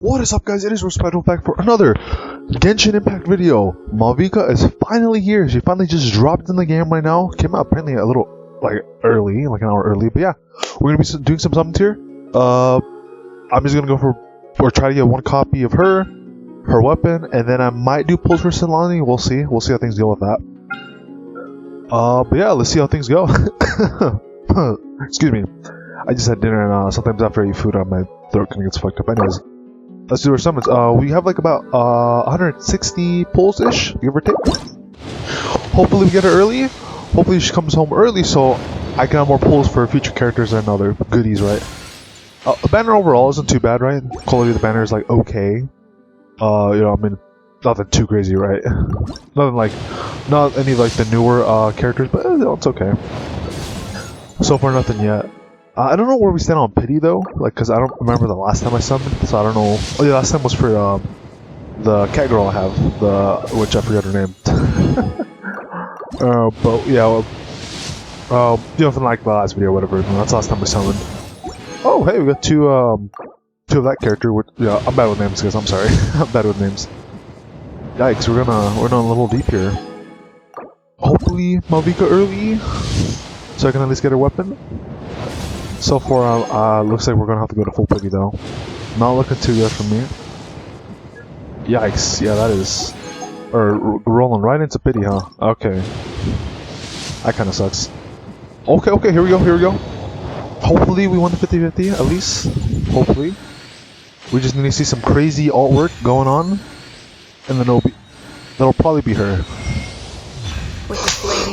What is up, guys? It is Respectful back for another Genshin Impact video. Mavuika is finally here. She finally just dropped in the game right now. Came out apparently a little early, like an hour early. But yeah, we're gonna be doing some summons here. I'm just gonna go for or try to get one copy of her weapon, and then I might do pulls for Citlali. We'll see. We'll see how things go with that. But yeah, let's see how things go. Excuse me. I just had dinner, and sometimes after I eat food, my throat kind of gets fucked up. Anyways. Let's do our summons. We have like about 160 pulls-ish, give or take. Hopefully we get her early. Hopefully she comes home early so I can have more pulls for future characters and other goodies, right? The banner overall isn't too bad, right? Quality of the banner is like okay. You know, I mean, nothing too crazy, right? Not any like the newer characters, but it's okay. So far, nothing yet. I don't know where we stand on pity though, like, cause I don't remember the last time I summoned, so I don't know. Oh yeah, last time was for the cat girl I have, which I forgot her name. But yeah, you know, from like the last video or whatever, that's the last time we summoned. Oh hey, we got two of that character. Which, yeah, I'm bad with names, guys. I'm sorry, I'm bad with names. Yikes, we're going a little deep here. Hopefully Mavuika early, so I can at least get her weapon. So far, looks like we're gonna have to go to full pity though. Not looking too good for me. Yikes! Yeah, that is. Or rolling right into pity, huh? Okay. That kind of sucks. Okay, here we go. Hopefully we won the 50-50 at least. Hopefully. We just need to see some crazy artwork going on, and then that'll probably be her.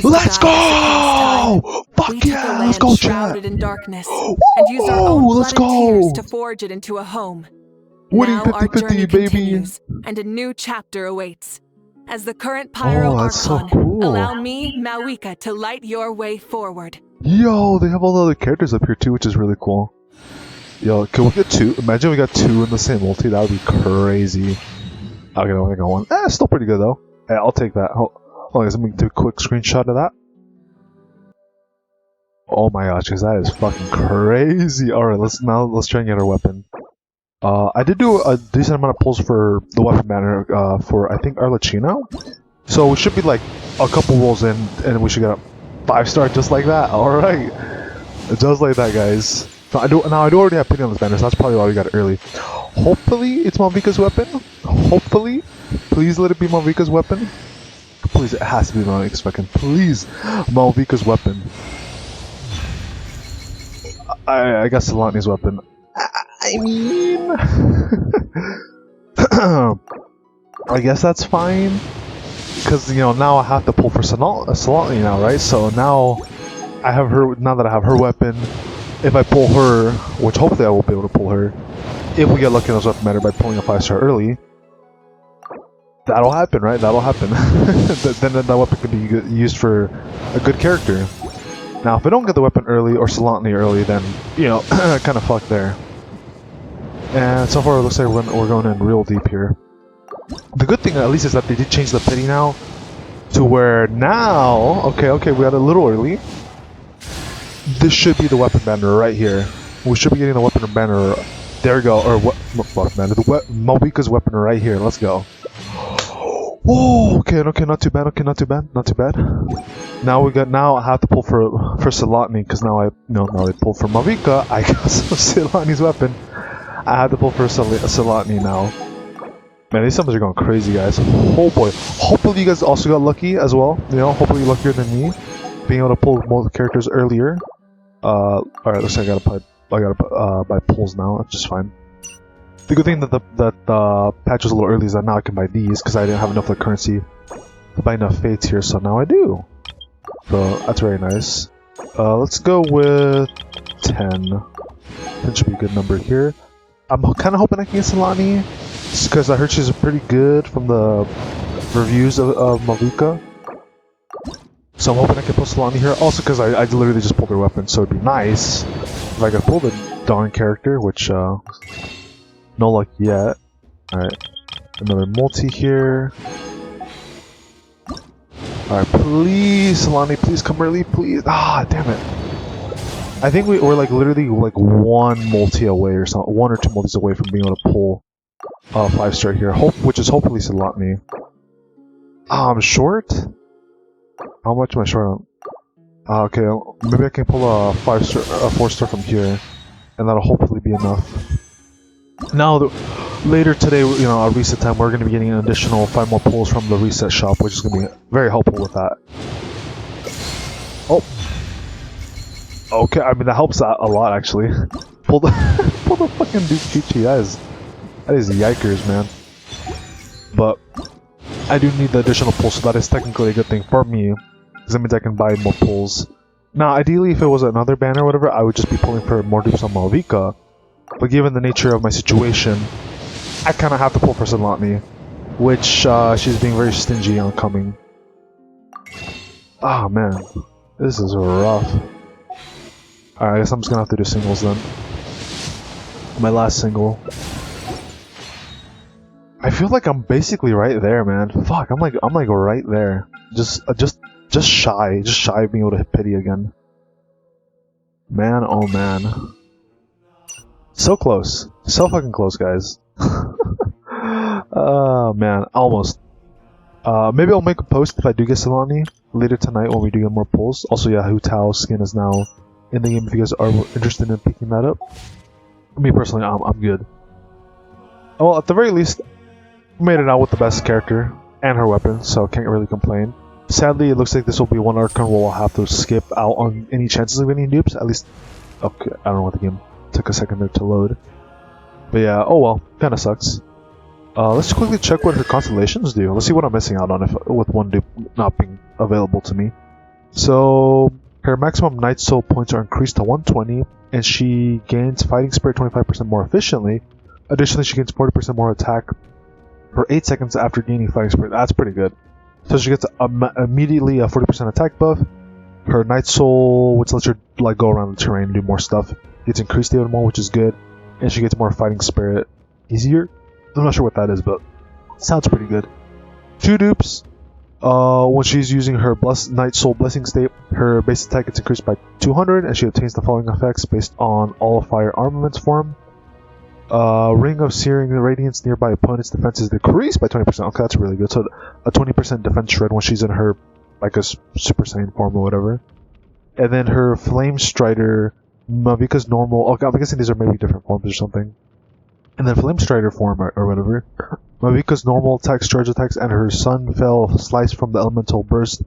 Let's go! Fuck yeah! Let's go, chat! In darkness, and use our own let's blood and go! tears to forge it into a home. Winning Now our 50-50, journey baby! continues, and a new chapter awaits. As the current Pyro that's Archon, so cool. allow me, Mavuika, to light your way forward. Yo, they have all the other characters up here too, which is really cool. Yo, can we get two? Imagine we got two in the same multi. That would be crazy. Okay, I only got one. Still pretty good though. Yeah, I'll take that. Hold on, guys, let me do a quick screenshot of that. Oh my gosh, guys, that is fucking crazy. Alright, let's try and get our weapon. I did do a decent amount of pulls for the weapon banner for, I think, Arlecchino. So we should be like a couple rolls in, and we should get a 5-star just like that. Alright. Just like that, guys. Now I do already have pity on this banner, so that's probably why we got it early. Hopefully it's Mavuika's weapon. Hopefully. Please let it be Mavuika's weapon. Please, it has to be Mavuika's weapon. Please, Mavuika's weapon. I guess Citlali's weapon. I mean, I guess that's fine, because you know now I have to pull for Citlali now, right? So now I have her. Now that I have her weapon, if I pull her, which hopefully I will be able to pull her, if we get lucky in this weapon matter by pulling a 5-star early, that'll happen, right? That'll happen. Then that weapon could be used for a good character. Now, if I don't get the weapon early or Citlali early, then, you know, kind of fucked there. And so far, it looks like we're going in real deep here. The good thing, at least, is that they did change the pity now to where now... Okay, we got a little early. This should be the weapon banner right here. We should be getting the weapon banner... There we go. Or what? Weapon banner. Mavuika's weapon right here. Let's go. Oh, okay, not too bad. Not too bad. Now I have to pull for Citlali because now I pulled for Mavuika. I got Citlali's weapon. I have to pull for Citlali now. Man, these summons are going crazy, guys. Oh boy. Hopefully you guys also got lucky as well. You know, hopefully you're luckier than me, being able to pull more characters earlier. All right, looks like I gotta buy pulls now. That's just fine. The good thing that the patch was a little early is that now I can buy these because I didn't have enough of the currency to buy enough fates here, so now I do. So that's very nice. Let's go with 10. 10 should be a good number here. I'm kind of hoping I can get Citlali because I heard she's pretty good from the reviews of Mavuika. So I'm hoping I can pull Citlali here. Also because I literally just pulled her weapon, so it'd be nice if I could pull the darn character, which no luck yet. Alright. Another multi here. Alright, please, Citlali, please come early, please. Ah, damn it. I think we're like literally like one multi away or something, one or two multis away from being able to pull 5-star here, which is hopefully Citlali. I'm short? How much am I short on? Okay, maybe I can pull a 4-star from here, and that'll hopefully be enough. Now, later today, you know, at reset time, we're going to be getting an additional 5 more pulls from the reset shop, which is going to be very helpful with that. Oh. Okay, I mean, that helps out a lot, actually. Pull the fucking Duke Chi-Chi, that is yikers, man. But I do need the additional pulls, so that is technically a good thing for me, because that means I can buy more pulls. Now, ideally, if it was another banner or whatever, I would just be pulling for more dupes on Mavuika. But given the nature of my situation, I kind of have to pull for Citlali, which she's being very stingy on coming. Oh man, this is rough. Alright, I guess I'm just gonna have to do singles then. My last single. I feel like I'm basically right there, man. Fuck, I'm like right there. Just shy of being able to hit pity again. Man, oh man. So close. So fucking close, guys. Oh man, almost. Maybe I'll make a post if I do get Citlali later tonight when we do get more pulls. Also, yeah, Hu Tao skin is now in the game if you guys are interested in picking that up. Me personally, I'm good. Well, at the very least, made it out with the best character and her weapon, so can't really complain. Sadly, it looks like this will be one arc run where we'll have to skip out on any chances of getting dupes. At least, okay, I don't know what the game took a second there to load. But yeah, oh well, kinda sucks. Let's quickly check what her constellations do. Let's see what I'm missing out on with one dupe not being available to me. So, her maximum Night Soul points are increased to 120, and she gains Fighting Spirit 25% more efficiently. Additionally, she gains 40% more attack for 8 seconds after gaining Fighting Spirit. That's pretty good. So she gets immediately a 40% attack buff. Her Night Soul, which lets her like go around the terrain and do more stuff, gets increased even more, which is good. And she gets more Fighting Spirit easier. I'm not sure what that is, but sounds pretty good. 2 dupes. When she's using her Night Soul Blessing State, her base attack gets increased by 200, and she obtains the following effects based on all fire armaments form. Ring of Searing Radiance nearby opponent's defense is decreased by 20%. Okay, that's really good. So a 20% defense shred when she's in her, like a Super Saiyan form or whatever. And then her Flame Strider, Mavuika's normal. Okay, I'm guessing these are maybe different forms or something. And then Flame Strider form or whatever. Mavuika's normal attacks, charge attacks, and her Sunfell Slice from the Elemental Burst.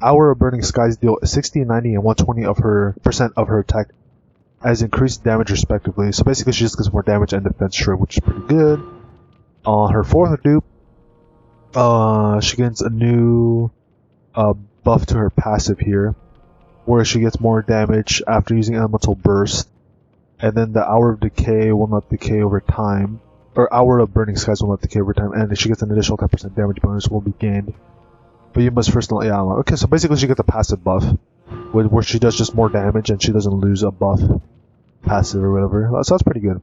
Hour of Burning Skies deal 60, 90, and 120 of her percent of her attack as increased damage respectively. So basically she just gets more damage and defense shred, which is pretty good. On her 4th dupe, she gets a new buff to her passive here, where she gets more damage after using Elemental Burst. And then the Hour of Decay will not decay over time. Or Hour of Burning Skies will not decay over time. And she gets an additional 10% damage bonus will be gained. But you must first... Yeah, okay, so basically she gets a passive buff, where she does just more damage and she doesn't lose a buff passive or whatever. So that's pretty good.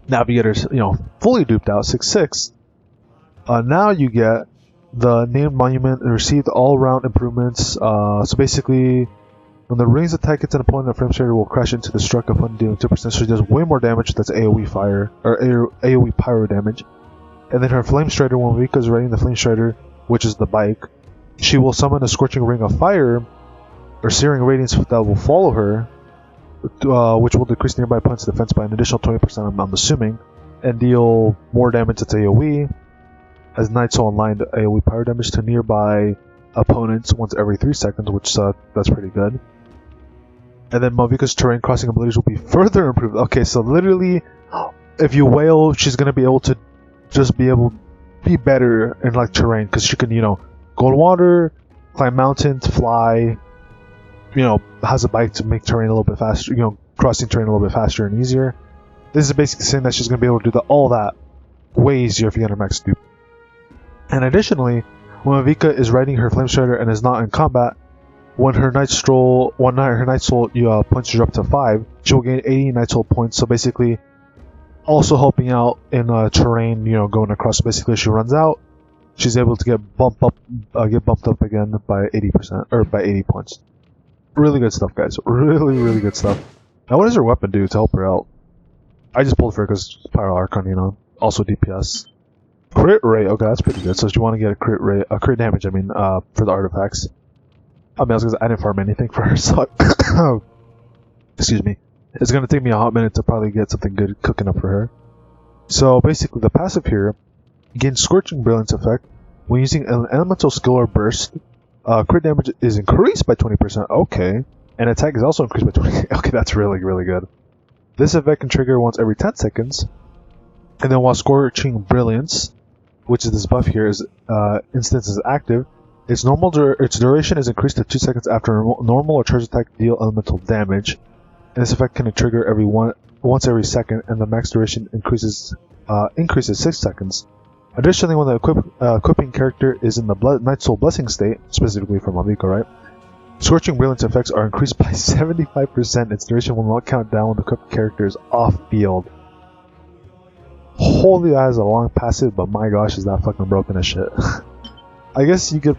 Navigator's, you know, fully duped out, 6/6. Now you get the Named Monument and received all-round improvements. So basically... When the rings attack hits an opponent, the Flame Strider will crash into the struck opponent, dealing 2%. So she does way more damage. That's AoE fire, or AoE pyro damage. And then her Flame Strider, when Mavuika is riding the Flame Strider, which is the bike, she will summon a Scorching Ring of Fire, or Searing Radiance that will follow her, which will decrease nearby opponent's defense by an additional 20%, I'm assuming, and deal more damage. That's AoE, as Night Soul aligned AoE pyro damage to nearby opponents once every 3 seconds, which that's pretty good. And then Mavuika's terrain crossing abilities will be further improved. Okay, so literally, if you wail, she's gonna be able to just be better in like terrain, because she can, you know, go in water, climb mountains, fly. You know, has a bike to make terrain a little bit faster. You know, crossing terrain a little bit faster and easier. This is basically saying that she's gonna be able to do all that way easier if you get her max dupe. And additionally, when Mavuika is riding her Flame Strider and is not in combat, when her Night Soul points her up to 5, she will gain 80 Night Soul points. So basically, also helping out in terrain, you know, going across. So basically, if she runs out, she's able to get bumped up again by 80% or by 80 points. Really good stuff, guys. Really, really good stuff. Now, what does her weapon do to help her out? I just pulled for her because Pyro Archon, you know. also DPS. Crit rate, okay, that's pretty good. So if you want to get a crit rate, crit damage, I mean, for the artifacts. I mean, I didn't farm anything for her, so excuse me. It's gonna take me a hot minute to probably get something good cooking up for her. So basically, the passive here gains Scorching Brilliance effect when using an elemental skill or burst. Crit damage is increased by 20%. Okay, and attack is also increased by 20. Okay, that's really good. This effect can trigger once every 10 seconds, and then while Scorching Brilliance, which is this buff here, is instance is active, its duration is increased to 2 seconds after a normal or charge attack deal elemental damage. And this effect can trigger once every second, and the max duration increases 6 seconds. Additionally, when the equipping character is in the Night Soul Blessing state, specifically for Mavuika, right? Scorching Brilliance effects are increased by 75%. Its duration will not count down when the equipped character is off field. Holy, that is a long passive, but my gosh, is that fucking broken as shit. I guess you could.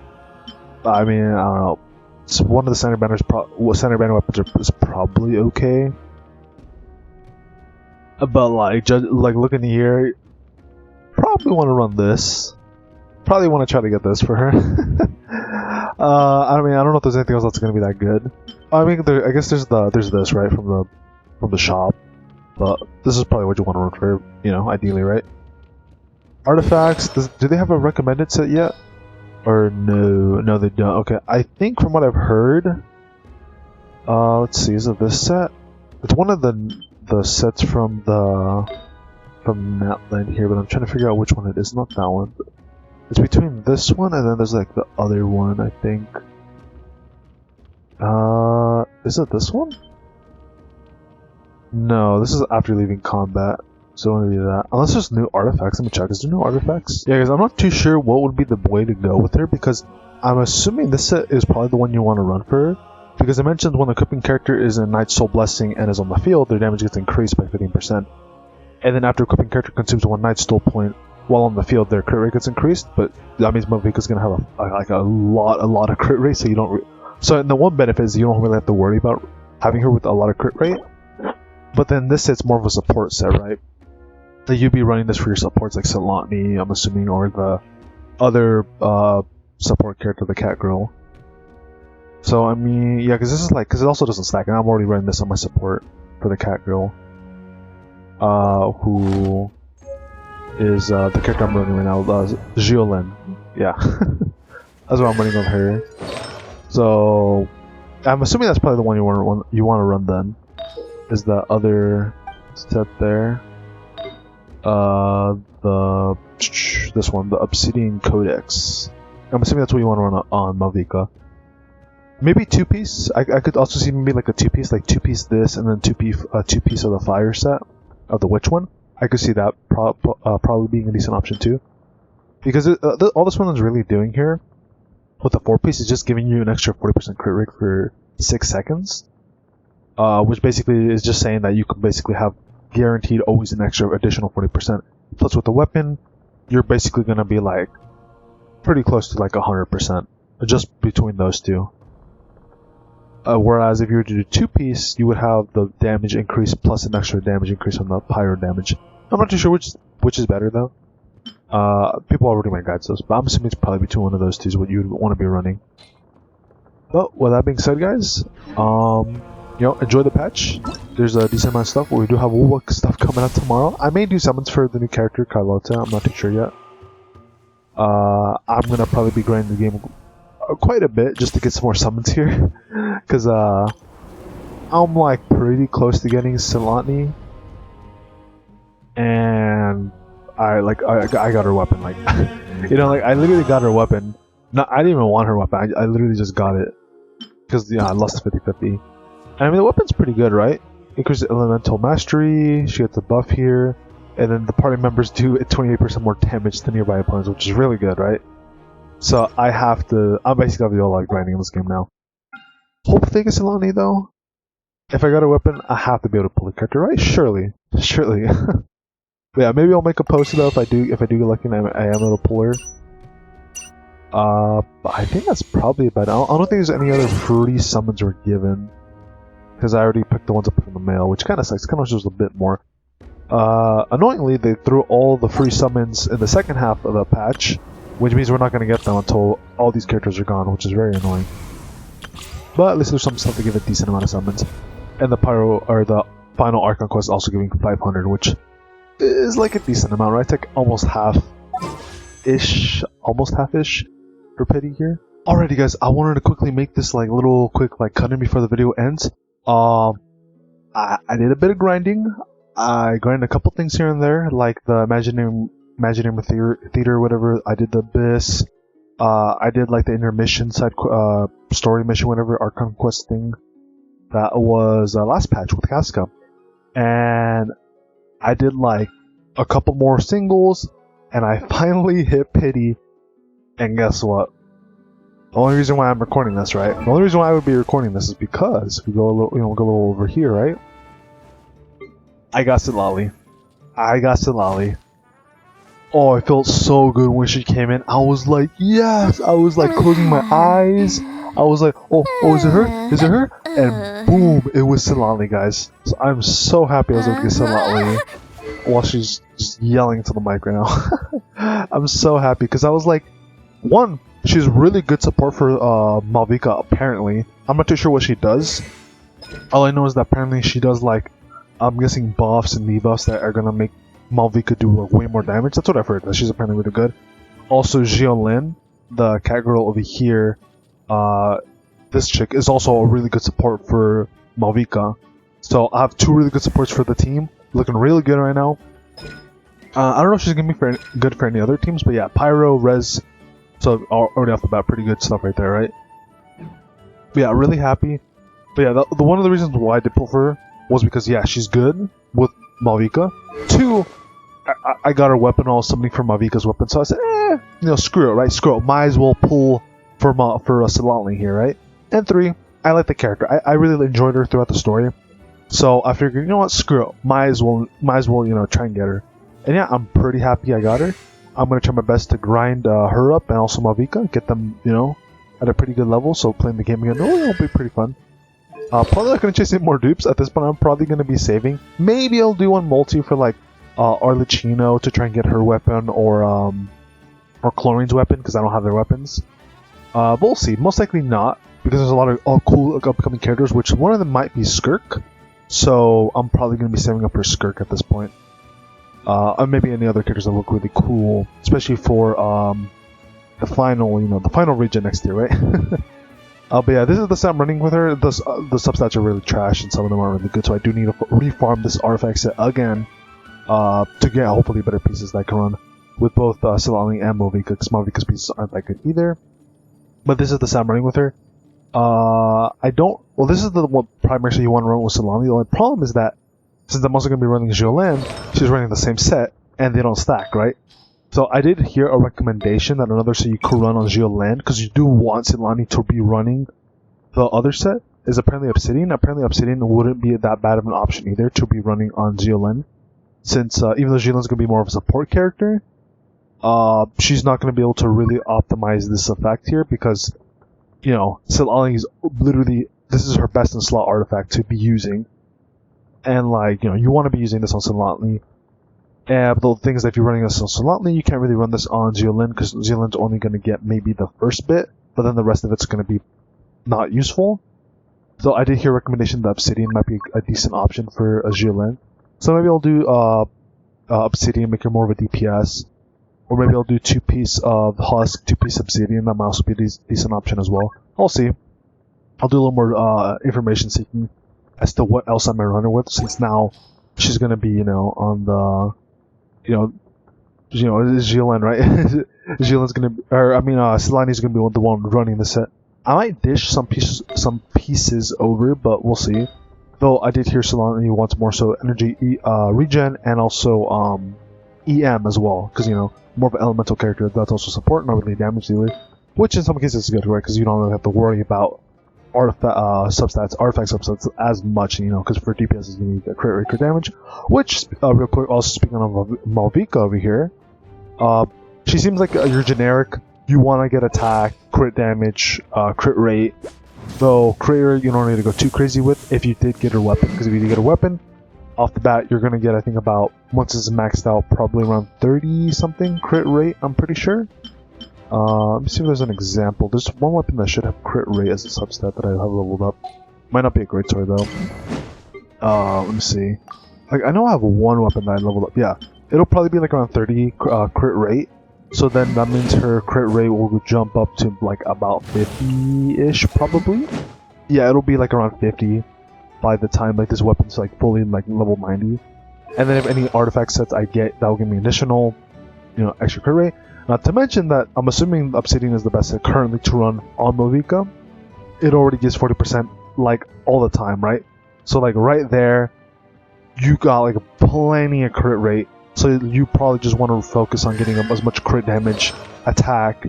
I mean, I don't know. It's one of the center banner weapons is probably okay, but like looking here, probably want to run this. Probably want to try to get this for her. I mean, I don't know if there's anything else that's gonna be that good. I mean, I guess there's this right from the shop, but this is probably what you want to run for, you know, ideally, right? Artifacts. Do they have a recommended set yet? Or no, they don't. Okay, I think from what I've heard, let's see, is it this set? It's one of the sets from Natland here, but I'm trying to figure out which one it is. Not that one. It's between this one and then there's like the other one, I think. Is it this one? No, this is after leaving combat. So I want to do that. Unless there's new artifacts. Let me check. Is there new artifacts? Yeah, because I'm not too sure what would be the way to go with her, because I'm assuming this set is probably the one you want to run for her. Because I mentioned when the equipping character is in Night Soul Blessing and is on the field, their damage gets increased by 15%. And then after equipping character consumes one Night Soul point while on the field, their crit rate gets increased. But that means Mavuika's gonna have a lot of crit rate, so you don't. So the one benefit is you don't really have to worry about having her with a lot of crit rate. But then this set's more of a support set, right? So you'd be running this for your supports like Citlali, I'm assuming, or the other support character, the cat girl. So I mean, yeah, because this is like, because it also doesn't stack, and I'm already running this on my support for the cat girl, who is the character I'm running right now, Jiolin. Yeah, that's what I'm running on her. So I'm assuming that's probably the one you want to run then. Is the other set there? This one, the Obsidian Codex. I'm assuming that's what you want to run on Mavuika. Maybe 2-piece. I could also see maybe like a 2-piece, like 2-piece this, and then 2-piece of the fire set of the witch one. I could see that probably being a decent option too, because all this one is really doing here with the 4-piece is just giving you an extra 40% crit rate for 6 seconds, which basically is just saying that you can basically have guaranteed always an extra additional 40%. Plus with the weapon, you're basically gonna be like pretty close to like 100% just between those two. Whereas if you were to do 2-piece, you would have the damage increase plus an extra damage increase on the pyro damage. I'm not too sure which is better though. People already might guide those, but I'm assuming it's probably between one of those two is what you'd want to be running. But with that being said, guys, you know, enjoy the patch. There's a decent amount of stuff. We do have Woolwork stuff coming out tomorrow. I may do summons for the new character, Carlota. I'm not too sure yet. I'm gonna probably be grinding the game quite a bit just to get some more summons here, because I'm like pretty close to getting Citlali, and I got her weapon, like you know, like I literally got her weapon. No, I didn't even want her weapon. I literally just got it because yeah, I lost 50-50. I mean, the weapon's pretty good, right? Increases elemental mastery. She gets a buff here, and then the party members do 28% more damage to nearby opponents, which is really good, right? So I'm basically gonna be all like grinding in this game now. Hopefully I get Citlali though. If I got a weapon, I have to be able to pull the character, right? Surely. But yeah, maybe I'll make a post though if I do get lucky and I am able to pull her. But I think that's probably about it. I don't think there's any other free summons were given, because I already picked the ones up from the mail, which kind of sucks. Kind of just a bit more. Annoyingly, they threw all the free summons in the second half of the patch, which means we're not going to get them until all these characters are gone, which is very annoying. But at least there's some stuff to give a decent amount of summons. And the the final Archon quest also giving 500, which is like a decent amount, right? It's like almost half-ish for pity here. Alrighty guys, I wanted to quickly make this like little quick like cut in before the video ends. I did a bit of grinding. I grinded a couple things here and there, like the Imaginary Theater, whatever. I did the Abyss. I did like the intermission side story mission, whatever, Archon quest thing. That was last patch with Casca. And I did like a couple more singles, and I finally hit pity. And guess what? The only reason why I'm recording this, right? The only reason why I would be recording this is because we go a little, we'll go a little over here, right? I got Citlali. Oh, it felt so good when she came in. I was like, yes! I was like closing my eyes. I was like, oh, is it her? Is it her? And boom, it was Citlali, guys. So I'm so happy I was able to get Citlali while she's just yelling into the mic right now. I'm so happy because I was like, one, she's really good support for Mavuika, apparently. I'm not too sure what she does. All I know is that apparently she does like, I'm guessing buffs and debuffs that are gonna make Mavuika do like, way more damage. That's what I've heard. That she's apparently really good. Also, Jiolin, the cat girl over here, this chick is also a really good support for Mavuika. So I have two really good supports for the team. Looking really good right now. I don't know if she's gonna be good for any other teams, but yeah, Pyro, Rez. So already off the bat, pretty good stuff right there, right? But yeah, really happy. But yeah, the one of the reasons why I did pull for her was because, yeah, she's good with Mavuika. Two, I got her weapon, all something for Mavuika's weapon, so I said, screw it, right? Screw it. Might as well pull for Citlali here, right? And three, I like the character. I really enjoyed her throughout the story, so I figured, you know what, screw it. Might as well, try and get her. And yeah, I'm pretty happy I got her. I'm gonna try my best to grind her up and also Mavuika, get them, at a pretty good level. So playing the game again, it'll be pretty fun. Probably not going to chase any more dupes. At this point, I'm probably going to be saving. Maybe I'll do one multi for, like, Arlecchino to try and get her weapon, or Chlorine's weapon, because I don't have their weapons. But we'll see. Most likely not, because there's a lot of cool upcoming characters, which one of them might be Skirk. So I'm probably going to be saving up for Skirk at this point. Or maybe any other characters that look really cool, especially for the final region next year, right? But yeah, this is the set I'm running with her. The substats are really trash, and some of them are really good, so I do need to refarm this artifact set again to get hopefully better pieces that I can run with both Citlali and Mavuika, because Mavuika's pieces aren't that good either. But this is the set I'm running with her. This is the one primarily you want to run with Citlali. The only problem is that since I'm also going to be running Jiolin, she's running the same set, and they don't stack, right? So I did hear a recommendation that another set you could run on Jiolin, because you do want Citlali to be running the other set, is apparently Obsidian. Apparently Obsidian wouldn't be that bad of an option either to be running on Jiolin, since even though Jiolin's going to be more of a support character, she's not going to be able to really optimize this effect here, because, Citlali is literally, this is her best in slot artifact to be using, and like, you want to be using this on Citlali. But the thing is that if you're running this on Citlali, you can't really run this on Jiolin, because Jiolin's only going to get maybe the first bit, but then the rest of it's going to be not useful. So I did hear a recommendation that Obsidian might be a decent option for a Jiolin. So maybe I'll do Obsidian, make her more of a DPS. Or maybe I'll do 2-piece of Husk, 2-piece Obsidian. That might also be a decent option as well. I'll see. I'll do a little more information seeking as to what else I might run her with, since now she's going to be, on the... it's Jiolin, right? Jiolin's gonna be, Citlali's gonna be the one running the set. I might dish some pieces over, but we'll see. Though I did hear Citlali wants more so energy regen and also EM as well, because more of an elemental character that's also support, not really damage dealer, which in some cases is good, right? Because you don't really have to worry about artifact substats as much, because for DPS you need crit rate, crit damage. Which, real quick, also speaking of Mavuika over here, she seems like your generic, you want to get attack, crit damage, crit rate. Though crit rate you don't need to go too crazy with if you did get her weapon, because if you did get a weapon, off the bat, you're gonna get, I think, about, once it's maxed out, probably around 30 something crit rate, I'm pretty sure. Let me see if there's an example. There's one weapon that should have crit rate as a substat that I have leveled up. Might not be a great sword though. Let me see. Like, I know I have one weapon that I leveled up. Yeah, it'll probably be like around 30 crit rate. So then that means her crit rate will jump up to like about 50-ish probably. Yeah, it'll be like around 50 by the time like this weapon's like fully like level 90. And then if any artifact sets I get, that will give me additional, extra crit rate. Not to mention that I'm assuming Obsidian is the best set currently to run on Mavuika. It already gives 40% like all the time, right? So like right there, you got like plenty of crit rate. So you probably just want to focus on getting as much crit damage, attack,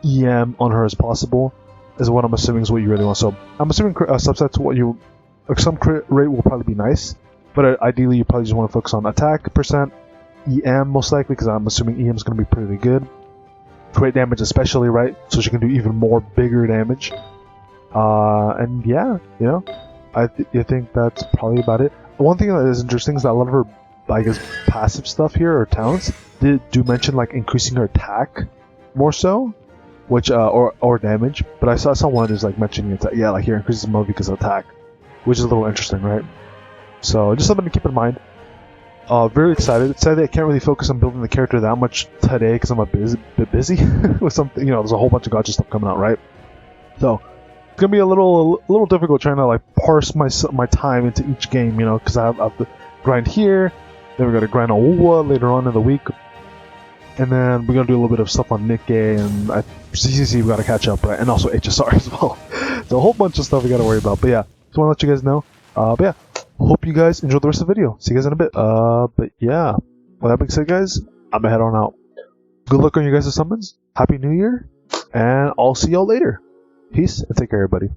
EM on her as possible. Is what I'm assuming is what you really want. So I'm assuming subsets what you, like some crit rate will probably be nice, but ideally you probably just want to focus on attack percent, EM most likely, because I'm assuming EM is going to be pretty good. Crit damage especially, right? So she can do even more bigger damage. And yeah, I think that's probably about it. One thing that is interesting is that a lot of her, I guess, passive stuff here, or talents, do mention like increasing her attack more so, which or damage. But I saw someone is like mentioning it, yeah, like here increases Mavuika's attack, which is a little interesting, right? So just something to keep in mind. Very excited. Sadly, I can't really focus on building the character that much today because I'm a bit busy with something. There's a whole bunch of Gacha stuff coming out, right? So it's gonna be a little difficult trying to like parse my time into each game, because I have to grind here, then we got to grind on Uwa later on in the week, and then we're gonna do a little bit of stuff on Nikkei and CCC. We got to catch up, right? And also HSR as well. So a whole bunch of stuff we got to worry about. But yeah, just want to let you guys know. But yeah, hope you guys enjoy the rest of the video. See you guys in a bit. But yeah, with that being said, guys, I'm gonna head on out. Good luck on your guys' summons. Happy New Year, and I'll see y'all later. Peace and take care, everybody.